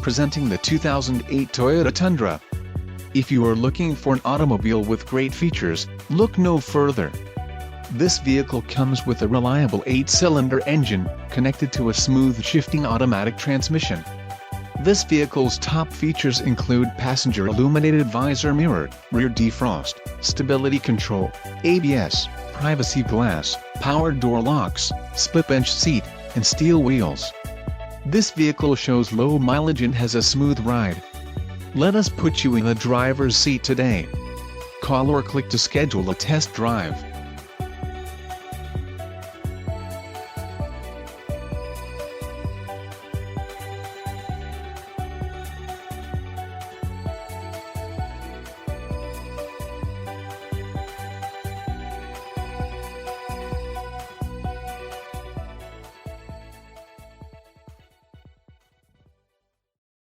presenting the 2008 Toyota Tundra. If you are looking for an automobile with great features, look no further. This vehicle comes with a reliable 8-cylinder engine, connected to a smooth shifting automatic transmission. This vehicle's top features include passenger illuminated visor mirror, rear defrost, stability control, ABS, privacy glass, power door locks, split bench seat, and steel wheels. This vehicle shows low mileage and has a smooth ride. Let us put you in the driver's seat today. Call or click to schedule a test drive.